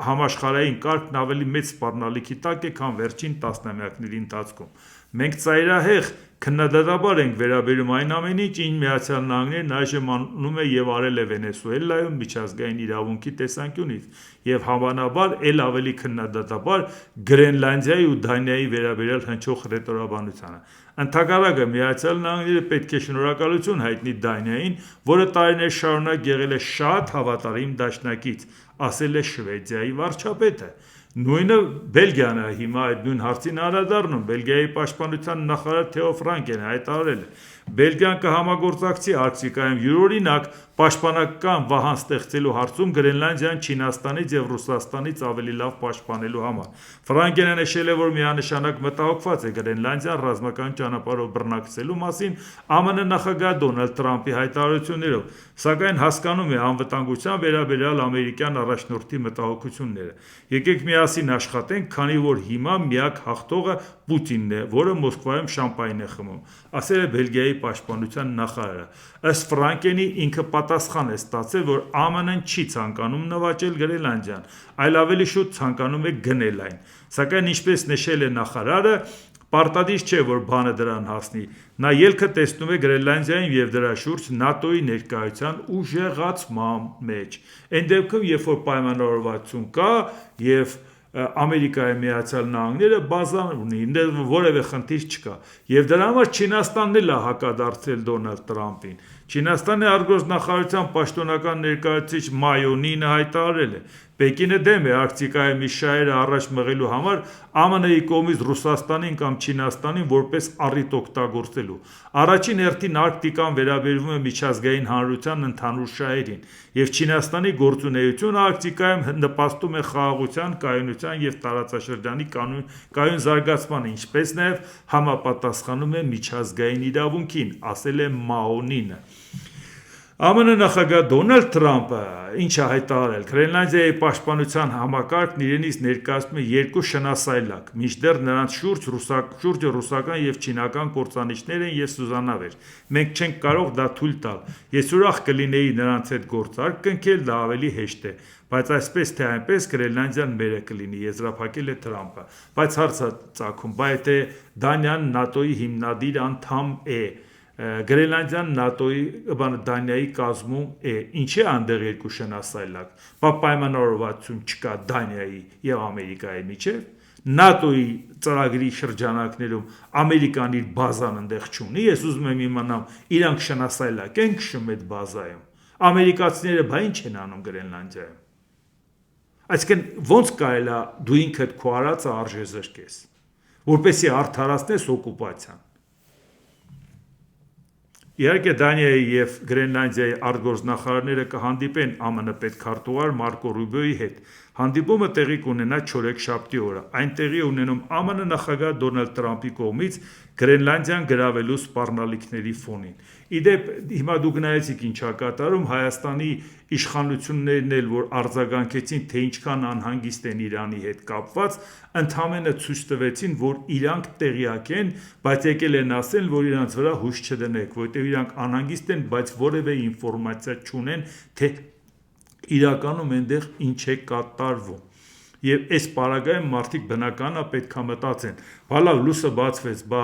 համաշխարհային կարգն ավելի մեծ սպառնալիքի տակ է, քան վերջին տասնամյակների ընթացքում։ Մենք ծայրահեղ քննադատաբար ենք վերաբերում այն ամենին, ինչ Միացյալ Նահանգներն այժմ անում է և արել է Վենեսուելայում միջազգային իրավունքի տեսանկյունից, և հավանաբար էլ ավելի քննադատաբար Գրենլանդիայի ու Դանիայի վերաբերյալ հնչող հռետորաբանությանը։ Ընդհակառակը, Միացյալ Նահանգները պետք է շնորհակալություն հայտնի Դանիային, որը տարիներ շարունակ եղել է շատ հավատարիմ դաշնակից, ասել է Շվեդիայի վարչապետը։ Նույնը Բելգիան է հիմա այդ նույն հարցին անդրադառնում։ Բելգիայի պաշտպանության նախարար Թեո Ֆրանկեն հայտարարել է. Բելգիան կհամագործակցի Արկտիկայում յուրօրինակ պաշտպանական վահան ստեղծելու հարցում Գրենլանդիան Չինաստանից և Ռուսաստանից ավելի լավ պաշտպանելու համար։ Ֆրանկենը նշել է, որ միանշանակ մտահոգված է Գրենլանդիան ռազմական ճանապարհով բռնակցելու մասին ԱՄՆ նախագահ Դոնալդ Տրամպի հայտարարություններով, սակայն հասկանում է անվտանգության վերաբերյալ ամերիկյան առաջնորդի մտահոգությունները։ Եկեք միասին աշխատենք, քանի որ հիմա միակ հաղթողը Պուտինն է, որը Մոսկվայում շամպայն է խմում, ասել է Բելգիայի պաշտպանության նախարարը։ Ըստ Ֆրանկենի, ինքը պատասխան է ստացել, որ ԱՄՆ-ն չի ցանկանում նվաճել Գրենլանդիան, այլ ավելի շուտ ցանկանում է գնել այն։ Սակայն, ինչպես նշել է նախարարը, պարտադիր չէ, որ բանը դրան հասնի։ Նա ելքը տեսնում է Գրենլանդիայում և դրա շուրջ ՆԱՏՕ-ի ներկայության ուժեղացման մեջ։ Այն դեպքում, երբ որ պայմանավորվածություն կա և Ամերիկայի Միացյալ Նահանգները բազա ունի, որևէ խնդիր չկա։ Եվ դրա համար Չինաստանն էլ է հակադարձել Դոնալդ Տրամպին։ Չինաստանի արտգործնախարարության պաշտոնական ներկայացուցիչ Մայո Նինը հայտարարել է. Պեկինը դեմ է Արկտիկայում իր շահերը առաջ մղելու համար ԱՄՆ-ի կողմից Ռուսաստանին կամ Չինաստանին որպես առիթ օգտագործելու։ Առաջին հերթին Արկտիկան վերաբերվում է միջազգային հանրության ընդհանուր շահերին, և Չինաստանի գործունեությունը Արկտիկայում նպաստում է խաղաղության, կայունության և տարածաշրջանի կայուն զարգացմանը, ինչպես նաև համապատասխանում է միջազգային իրավունքին, ասել է Մայո Նինը։ ԱՄՆ նախագահ Դոնալդ Տրամպը ինչ է հայտարարել. Գրենլանդիայի պաշտպանության համակարգն իրենից ներկայացնում է երկու շնասայլակ, մինչդեռ նրանց շուրջը ռուսական և չինական կործանիչներ են և սուզանավեր։ Մենք չենք կարող դա թույլ տալ։ Ես ուրախ կլինեի նրանց հետ գործարք կնքել, դա ավելի հեշտ է։ Բայց այսպես թե այնպես Գրենլանդիան մերը կլինի, եզրափակել է Տրամպը։ Բայց հարց է ծագում, բա եթե Դանիան ՆԱՏՕ-ի հիմնադիր անդամ է, Գրենլանդիան ՆԱՏՕ-ի Դանիայի կազմում է, ինչի է այնտեղ երկու շնասայլակ։ Բա պայմանավորվածություն չկա Դանիայի և Ամերիկայի միջև։ ՆԱՏՕ-ի ծրագրի շրջանակներում Ամերիկան իր բազան այնտեղ չունի։ Ես ուզում եմ իմանամ, իրանք շնասայլակ են քշում այդ բազայում։ Ամերիկացիները բա ինչ են անում Գրենլանդիայում։ Այսինքն ո՞նց կարելի է դու ինքդ քո արածը արժեզրկես, որպեսզի արդարացնես օկուպացիան։ Իհարկե, Դանիայի և Գրենլանդիայի արտգործնախարարները կհանդիպեն ԱՄՆ պետքարտուղար Մարկո Ռուբիոյի հետ։ Հանդիպումը տեղի կունենա չորեքշաբթի օրը։ Այն տեղի է ունենում ԱՄՆ նախագահ Դոնալդ Տրամպի կողմից Գրենլանդիան գրավելու սպառնալիքների ֆոնին։ Ի դեպ, հիմա դուք նայեցիք ինչ է կատարում, Հայաստանի իշխանություններն էլ, որ արձագանքեցին, թե ինչքան անհանգիստ են Իրանի հետ կապված, ընդամենը ցույց տվեցին, որ իրանք տեղյակ են, բայց եկել են ասել, որ իրանց վրա հույս չդնեք, որտեղ իրանք անհանգիստ են, բայց որևէ ինֆորմացիա չունեն, թե իրականում այնտեղ ինչ է կատարվում։ Եվ այս պարագայում մարդիկ բնական է պետք է մտածեն, բա լավ, լույսը բացվեց, բա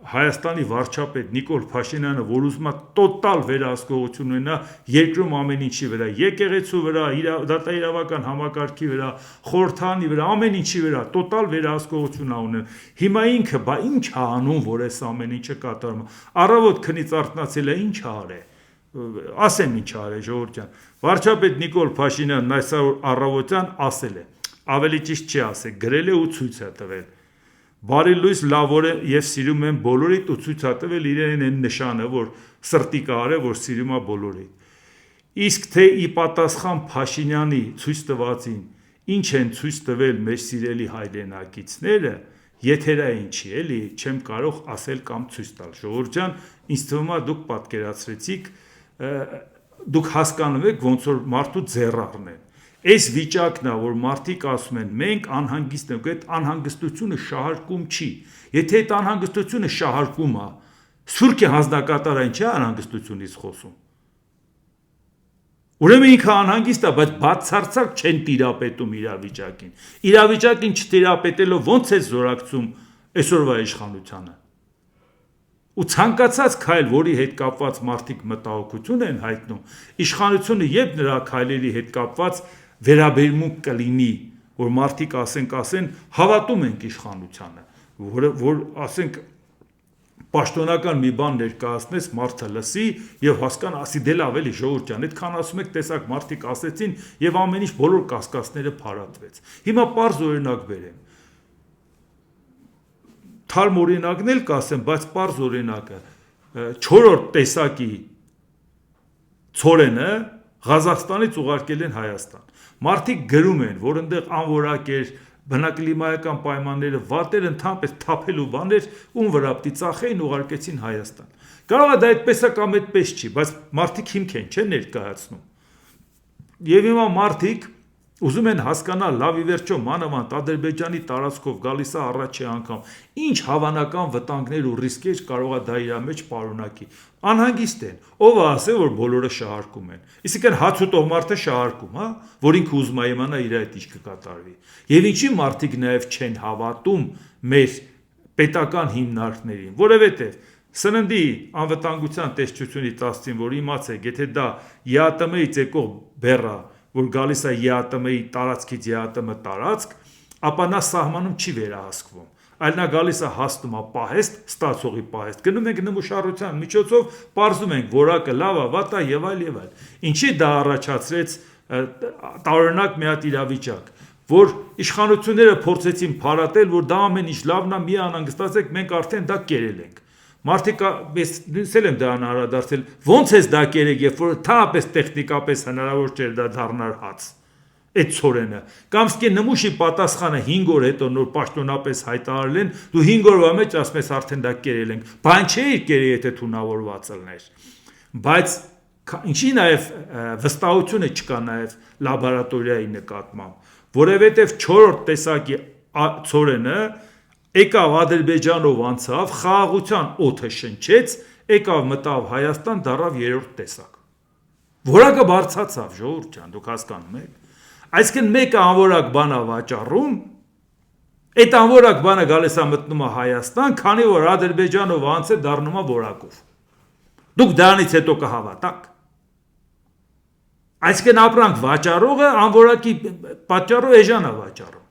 Հայաստանի վարչապետ Նիկոլ Փաշինյանը, որ ուզում է տոտալ վերահսկողություն ունենա երկրում ամեն ինչի վրա, եկեղեցու վրա, դատաիրավական համակարգի վրա, խորհրդանի վրա, ամեն ինչի վրա տոտալ վերահսկողություն է ունենում։ Հիմա ինքը բա ինչ է անում, որ այս ամեն ինչը կատարում է։ Առավոտ քնից արթնացել է, ինչ արե։ Ասեմ ինչ արե, ժողովուրդ ջան։ Վարչապետ Նիկոլ Փաշինյանն այսօր առավոտյան ասել է, ավելի ճիշտ չի ասել, գրել է ու ցույց է տվել։ Բարի լույս, լավ օր եւ սիրում եմ բոլորիդ ու ցույց է տվել իրեն այն նշանը, որ սրտի կարե, որ սիրում է բոլորիդ։ Իսկ թե ի պատասխան Փաշինյանի ցույց տվածին ինչ են ցույց տվել մեր սիրելի հայրենակիցները, եթերային չի, էլի, չեմ կարող ասել կամ ցույց տալ։ Ժողովուրդ ջան, ինձ թվում է դուք պատկերացրեցիք, դուք հասկանում եք ոնց որ մարդու ձեռառն են։ Այս վիճակն է, որ մարդիկ ասում են, մենք անհանգիստ ենք, այդ անհանգստությունը շահարկում չի։ Եթե այդ անհանգստությունը շահարկում է, Սուրկի հանձնակատարային չէ անհանգստությունից խոսում։ Ուրեմն ինքը անհանգիստ է, բայց բացարձակ չեն տիրապետում իրավիճակին։ Իրավիճակին չտիրապետելով ո՞նց է զորակցում այսօրվա իշխանությանը։ Ու ցանկացած քայլ, որի հետ կապված մարդիկ մտահոգություն են հայտնում, իշխանությունը եւ նրա քայլերի հետ կապված վերաբերմունք կլինի, որ մարդիկ ասեն, հավատում ենք իշխանությանը, որ ասենք պաշտոնական մի բան ներկայացնես, մարդը լսի եւ հասկանա, ասի դե լավ էլի ժողովուրդ ջան, այդքան ասում եք, տեսակ մարդիկ ասեցին եւ ամեն ինչ բոլոր կասկածները փարատվեց։ Հիմա պարզ օրինակ բերեմ։ Թարմ օրինակն էլ կասեմ, բայց պարզ օրինակը 4-րդ տեսակի ցորենը Ղազախստանից ուղարկել են Հայաստան։ Մարդիկ գրում են, որ այնտեղ անորակ էր, բնակլիմայական պայմանները վատ էր, ընդհանրապես թափելու բաներ, ում վրա պիտի ծախեին, ուղարկեցին Հայաստան։ Կարող է դա այդպես է կամ այդպես չի, բայց մարդիկ հիմք են, չեն ներկայացնում։ Եվ հիմա մարդիկ ուզում են հասկանալ, լավ ի վերջո մանավանդ Ադրբեջանի տարածքով գալիս է առաջի անգամ, ինչ հավանական վտանգներ ու ռիսկեր կարող է դա իր մեջ պարունակի։ Անհանգիստ են, ով է ասել, որ բոլորը շահարկում են։ Իսկական հաց ուտող մարդը շահարկում, հա, որ ինքը ուզում է իմանա իր այդ ինչ կկատարվի։ Եվ ինչի մարդիկ նաև չեն հավատում մեր պետական հիմնարկներին, որովհետև սննդի անվտանգության տեսչությունից ասցին, որ իմացեք, եթե դա ԵԱՏՄ-ից եկող բեռ է, որ գալիս է ԵԱՏՄ-ի տարածքից ԵԱՏՄ տարածք, ապա նա սահմանում չի վերահսկվում, այլ նա գալիս է հաստում է պահեստ, ստացողի պահեստ, գնում ենք նմուշարության միջոցով, պարզում ենք որակը լավ է, վատ է եւ այլ եւ այլ։ Ինչի դա առաջացրեց տարօրինակ մի հատ իրավիճակ, որ իշխանությունները փորձեցին փարատել, որ դա ամեն ինչ լավն է, մի անհանգստացեք, մենք արդեն դա կերել ենք։ Մարդիկ նույնսել եմ դա անդրադարձել, ոնց ես դա կերեք, երբ որ թափես տեխնիկապես հնարավոր չէր դա դառնար հաց, այդ ցորենը, կամ սկե նմուշի պատասխանը 5 օր հետո նոր պաշտոնապես հայտարարել են, դու 5 օրվա մեջ ասում ես արդեն դա կերել ենք, բան չէր կերել, եթե թունավորված ելներ, բայց ինչի նաև վստահությունը չկա նաև լաբորատորիայի նկատմամբ, որովհետև 4-րդ տեսակի ցորենը եկավ Ադրբեջանով անցավ, խաղաղության օդը շնչեց, եկավ մտավ Հայաստան, դառավ 3-րդ տեսակ։ Որակը բարձացավ, ժողովուրդ ջան, դուք հասկանում եք։ Այսինքն մեկը անորակ բան է վաճառում, այդ անորակ բանը գալիս է մտնում է Հայաստան, քանի որ Ադրբեջանով անց է դառնում է որակով։ Դուք դրանից հետո կհավատաք։ Այսինքն ապրանք վաճառողը անորակի պատճառով էժան է վաճառում։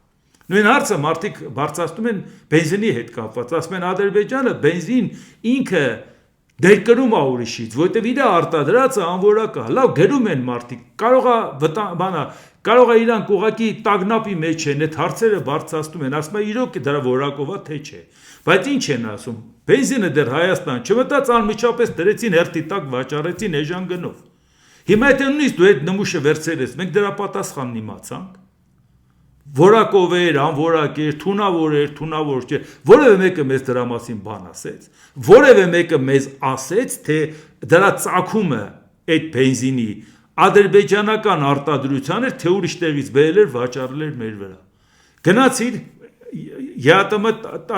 Նույն հարցը մարդիկ բարձրացնում են բենզինի հետ կապված, ասում են Ադրբեջանը բենզին ինքը դերկրում է ուրիշից, որովհետև իր արտադրածը անորակ է, լավ գրում են մարդիկ, կարող է իրանք ուղղակի տագնապի մեջ են, այդ հարցերը բարձրացնում են, ասում են իրոք դրա որակով է թե չէ, բայց ինչ են ասում, բենզինը դեռ Հայաստան չմտած անմիջապես դրեցին հերթի տակ վաճառեցին էժան գնով։ Հիմա եթե նույնիսկ դու այդ նմուշը վերցրես, մենք դրա պատասխանն իմացանք։ Որակով էր, անորակ էր, թունավոր չէ, որևէ մեկը մեզ դրա մասին բան ասեց, որևէ մեկը մեզ ասեց, թե դրա ծագումը այդ բենզինի ադրբեջանական արտադրության էր, թե ուրիշ տեղից բերել էր, վաճառել էր մեր վրա։ Գնացիր ԵԱՏՄ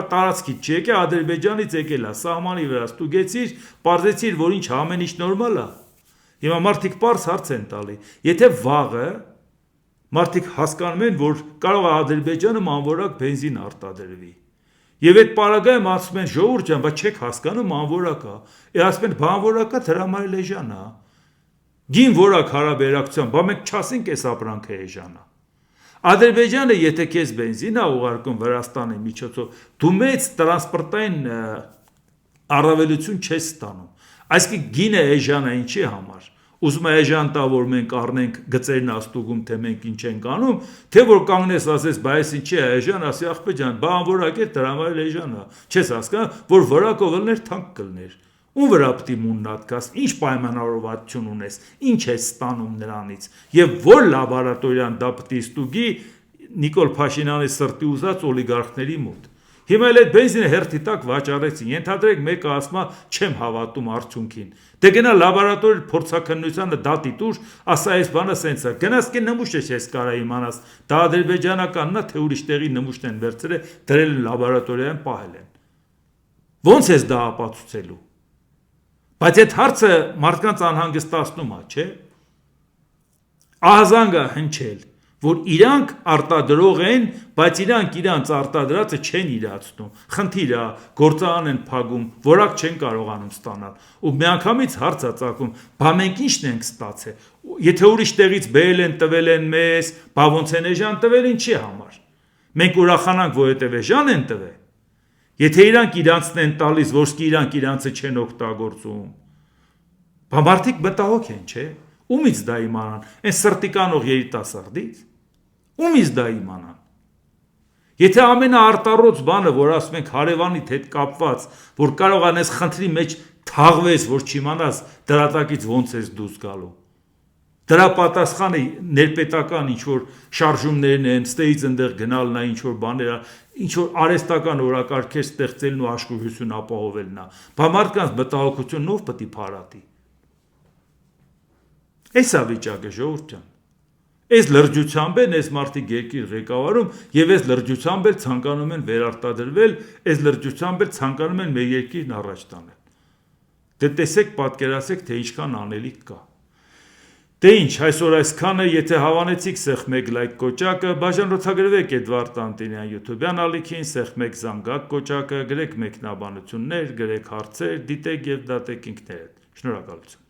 տարածքից չեկե, Ադրբեջանից եկել է, սահմանի վրա ստուգեցիր, պարզեցիր, որ ինչ ամեն ինչ նորմալ է։ Հիմա մարդիկ պարզ հարց են տալի, եթե վաղը մարդիկ հասկանում են, որ կարող է Ադրբեջանը անորակ բենզին արտադրվի։ Եվ այդ պարագայում ասում են ժողովուրդ ջան, բայց չեք հասկանում անորակ է։ Ասում են բանորակ է, դրա համար էլ էժան է։ Գին որակ հարաբերակցության, բա մենք չասենք այս ապրանքը էժան է։ Ադրբեջանը եթե քեզ բենզին է ուղարկում Վրաստանի միջոցով, դու մեծ տրանսպորտային առավելություն չես ստանում։ Այսինքն գինը էժան է ինչի համար։ Ուզում է էժան տա, որ մենք առնենք գծերն աստուգում, թե մենք ինչ ենք անում, թե որ կանգնես ասես, բայց ինչի է էժան, ասի աղբե ջան, բա անորակ է, դրա համար էլ էժան է։ Չես հասկանում, որ որակով ելներ թանկ կլներ։ Ում վրա պիտի մուննատ գաս, ինչ պայմանավորվածություն ունես, ինչ ես ստանում նրանից, եւ որ լաբորատորիան դա պիտի ստուգի Նիկոլ Փաշինյանի սրտի ուզած օլիգարխների մոտ։ Հիմա էլ այդ բենզինը հերթի տակ վաճառեցին, ենթադրեք մեկը ասում է չեմ հավատում արդյունքին։ Դե գնա լաբորատորիա փորձաքննությանը դատի տուր, ասա այս բանը սենց է։ Գնաս կեն նմուշը ես կարա իմանաս, դա ադրբեջանականն է, թե ուրիշ տեղի նմուշն են վերցրել, դրել լաբորատորիայում պահել են։ Ոնց ես դա ապացուցելու։ Բայց այդ հարցը մարդկանց անհանգստացնում է, չէ՞։ Ահազանգ է հնչել, որ իրանք արտադրող են, բայց իրանք իրանց արտադրածը չեն իրացնում։ Խնդիր է, գործարան են փակում, որակ չեն կարողանում ստանալ։ Ու միանգամից հարց է ծագում, բա մենք ի՞նչն ենք ստացել։ Եթե ուրիշ տեղից բերել են, տվել են մեզ, բա ոնց են էժան տվել, ինչի համար։ Մենք ուրախանանք, որովհետև էժան են տվել։ Եթե իրանք իրանցն են տալիս, ոսկի իրանք իրանցը չեն օգտագործում։ Բա մարդիկ մտահոգ են, չէ՞։ Ումից դա իմանան, այն սրտիկանող երիտասարդից։ Ումից դա իմանան։ Եթե ամենաարտառոց բանը, որ ասում ենք հարևանիդ հետ կապված, որ կարող անես խնդրի մեջ թաղվես, որ չիմանաս դրատակից ոնց ես դուրս գալու։ Դրա պատասխանը ներպետական ինչ-որ շարժումներն են, ստեից ընդեղ գնալն է, ինչ-որ բաներ, ինչ-որ արհեստական օրակարգեր ստեղծելն ու աշխուժություն ապահովելն է։ Բա մարդկանց մտահոգությունն ով պետք է փարատի։ Այս է վիճակը, ժողովուրդ ջան։ Այս լրջությամբ են այս մարդիկ երկիր ղեկավարում եւ այս լրջությամբ էլ ցանկանում են վերարտադրվել, այս լրջությամբ էլ ցանկանում են մեր երկիրն առաջ տանել։ Դե տեսեք, պատկերացեք, թե ինչքան անելիք կա։ Դե ինչ, այսօր այսքանը, եթե հավանեցիք սեղ 1 լայք կոճակը, բաժանորդագրվեք Էդվարդ Տանտինյան YouTube-յան ալիքին, սեղ 1 զանգակ կոճակը, գրեք մեկնաբանություններ, գրեք հարցեր, դիտեք եւ դատեք ինքներդ։ Շնորհակալություն։